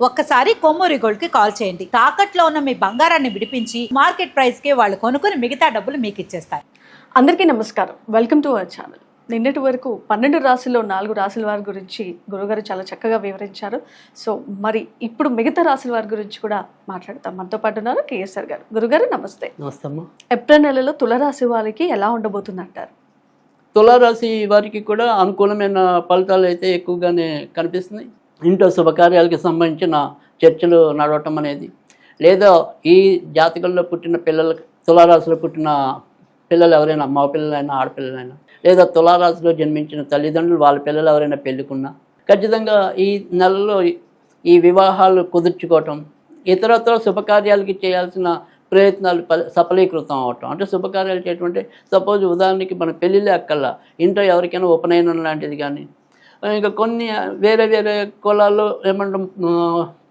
ఒక్కసారి కొమ్మూరి గోల్డ్ కి కాల్ చేయండి. తాకట్లో ఉన్న మీ బంగారాన్ని విడిపించి మార్కెట్ ప్రైస్ కి వాళ్ళు కొనుక్కుని మిగతా డబ్బులు మీకు ఇచ్చేస్తారు. అందరికీ నమస్కారం, వెల్కమ్ టు అవర్ ఛానల్. నిన్నటి వరకు 12 రాశుల్లో 4 రాశుల వారి గురించి గురుగారు చాలా చక్కగా వివరించారు. సో మరి ఇప్పుడు మిగతా రాశుల వారి గురించి కూడా మాట్లాడతాం. మనతో పాటు ఉన్నారు కేఎస్ఆర్ గారు. గురుగారు నమస్తే. నమస్తే అమ్మా. ఏప్రిల్ నెలలో తులారాశి వారికి ఎలా ఉండబోతుంది అంటారు? తులారాశి వారికి కూడా అనుకూలమైన ఫలితాలు అయితే ఎక్కువగానే కనిపిస్తున్నాయి. ఇంట్లో శుభకార్యాలకి సంబంధించిన చర్చలు నడవటం అనేది, లేదా ఈ జాతకంలో పుట్టిన పిల్లలకి, తులారాశిలో పుట్టిన పిల్లలు ఎవరైనా, మగ పిల్లలైనా ఆడపిల్లలైనా, లేదా తులారాశిలో జన్మించిన తల్లిదండ్రులు వాళ్ళ పిల్లలు ఎవరైనా పెళ్ళికున్నా ఖచ్చితంగా ఈ నెలలో ఈ వివాహాలు కుదుర్చుకోవటం, ఇతరత్ర శుభకార్యాలకి చేయాల్సిన ప్రయత్నాలు సఫలీకృతం అవటం. అంటే శుభకార్యాలు చేయటం సపోజ్ ఉదాహరణకి మన పెళ్ళిళ్ళే అక్కల్లా ఇంట్లో ఎవరికైనా ఉపనయనం లాంటిది కానీ, ఇంకా కొన్ని వేరే వేరే కులాల్లో ఏమంటాం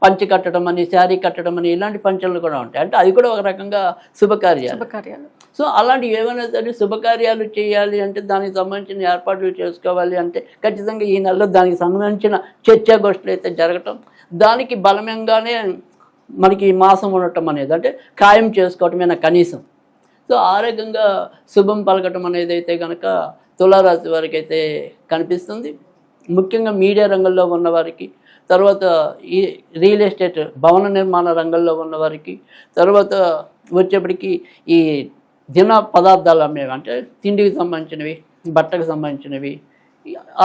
పంచి కట్టడం అని, శారీ కట్టడం అని, ఇలాంటి పంచలు కూడా ఉంటాయి. అంటే అది కూడా ఒక రకంగా శుభకార్యాలు. సో అలాంటివి ఏమైనా సరే శుభకార్యాలు చేయాలి అంటే, దానికి సంబంధించిన ఏర్పాట్లు చేసుకోవాలి అంటే ఖచ్చితంగా ఈ నెలలో దానికి సంబంధించిన చర్చాగోష్ఠులు అయితే జరగటం, దానికి బలమంగానే మనకి ఈ మాసం ఉండటం అనేది అంటే ఖాయం చేసుకోవటమేనా కనీసం. సో ఆ రకంగా శుభం పలకటం అనేది అయితే కనుక తులారాశి వారికి అయితే కనిపిస్తుంది. ముఖ్యంగా మీడియా రంగంలో ఉన్నవారికి, తర్వాత ఈ రియల్ ఎస్టేట్ భవన నిర్మాణ రంగంలో ఉన్నవారికి, తర్వాత వచ్చేప్పటికి ఈ దిన పదార్థాలు అమ్మేవి అంటే తిండికి సంబంధించినవి, బట్టకు సంబంధించినవి,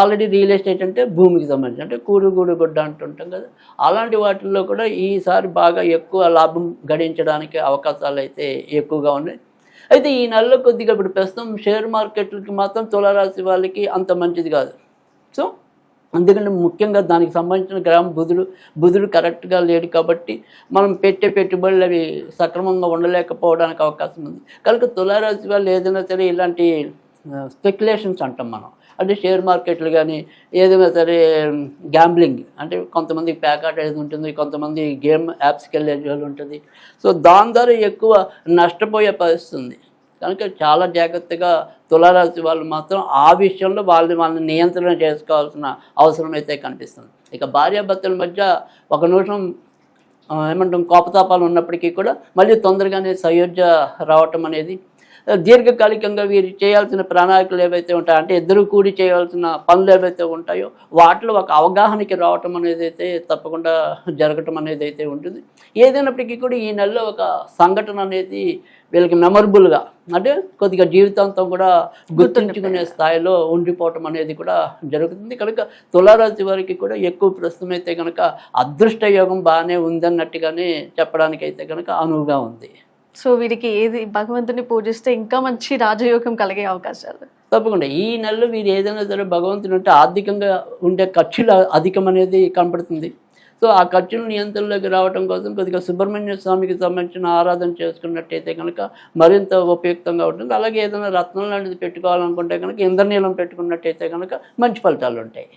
ఆల్రెడీ రియల్ ఎస్టేట్ అంటే భూమికి సంబంధించి అంటే కూడు గుడ్డ అంటుంటాం కదా, అలాంటి వాటిల్లో కూడా ఈసారి బాగా ఎక్కువ లాభం గడించడానికి అవకాశాలు అయితే ఎక్కువగా ఉన్నాయి. అయితే ఈ నెలలో కొద్దిగా ఇప్పుడు ప్రస్తుతం షేర్ మార్కెట్లకి మాత్రం తులారాశి వాళ్ళకి అంత మంచిది కాదు. సో అందుకని ముఖ్యంగా దానికి సంబంధించిన గ్రామ బుధుడు కరెక్ట్గా లేడు కాబట్టి మనం పెట్టే పెట్టుబడులు అవి సక్రమంగా ఉండలేకపోవడానికి అవకాశం ఉంది. కనుక తులారాశి వాళ్ళు ఏదైనా సరే ఇలాంటి స్పెక్యులేషన్స్ అంటాం మనం, అంటే షేర్ మార్కెట్లు కానీ ఏదైనా సరే గ్యాంబ్లింగ్ అంటే కొంతమంది ప్యాకాట్ అనేది ఉంటుంది, కొంతమంది గేమ్ యాప్స్కి వెళ్ళే వాళ్ళు ఉంటుంది. సో దాని ద్వారా ఎక్కువ నష్టపోయే పరిస్థితి ఉంది. కనుక చాలా జాగ్రత్తగా తులారాశి వాళ్ళు మాత్రం ఆ విషయంలో వాళ్ళని నియంత్రణ చేసుకోవాల్సిన అవసరం అయితే కనిపిస్తుంది. ఇక భార్యాభర్తల మధ్య ఒక నిమిషం ఏమంటాం కోపతాపాలు ఉన్నప్పటికీ కూడా మళ్ళీ తొందరగానే సయోధ్య రావటం అనేది, దీర్ఘకాలికంగా వీరు చేయాల్సిన ప్రణాళికలు ఏవైతే ఉంటాయో అంటే ఇద్దరు కూడి చేయాల్సిన పనులు ఏవైతే ఉంటాయో వాటిలో ఒక అవగాహనకి రావటం అనేది అయితే తప్పకుండా జరగటం అనేది అయితే ఉంటుంది. ఏదైనప్పటికీ కూడా ఈ నెలలో ఒక సంఘటన అనేది వీళ్ళకి మెమరబుల్గా అంటే కొద్దిగా జీవితాంతం కూడా గుర్తుంచుకునే స్థాయిలో ఉండిపోవటం అనేది కూడా జరుగుతుంది. కనుక తులారాశి వారికి కూడా ఎక్కువ ప్రస్తుతం అయితే కనుక అదృష్ట యోగం బాగానే ఉందన్నట్టుగానే చెప్పడానికి అయితే కనుక అనువుగా ఉంది. సో వీరికి ఏది భగవంతుని పూజిస్తే ఇంకా మంచి రాజయోగం కలిగే అవకాశాలు తప్పకుండా ఈ నెలలో వీరు ఏదైనా సరే భగవంతుని అంటే ఆర్థికంగా ఉండే ఖర్చులు అధికం అనేది కనపడుతుంది. సో ఆ ఖర్చుల నియంత్రణలోకి రావడం కోసం కొద్దిగా సుబ్రహ్మణ్య స్వామికి సంబంధించిన ఆరాధన చేసుకున్నట్టయితే కనుక మరింత ఉపయుక్తంగా ఉంటుంది. అలాగే ఏదైనా రత్నం లాంటిది పెట్టుకోవాలనుకుంటే కనుక ఇంద్రనీలం పెట్టుకున్నట్టయితే కనుక మంచి ఫలితాలు ఉంటాయి.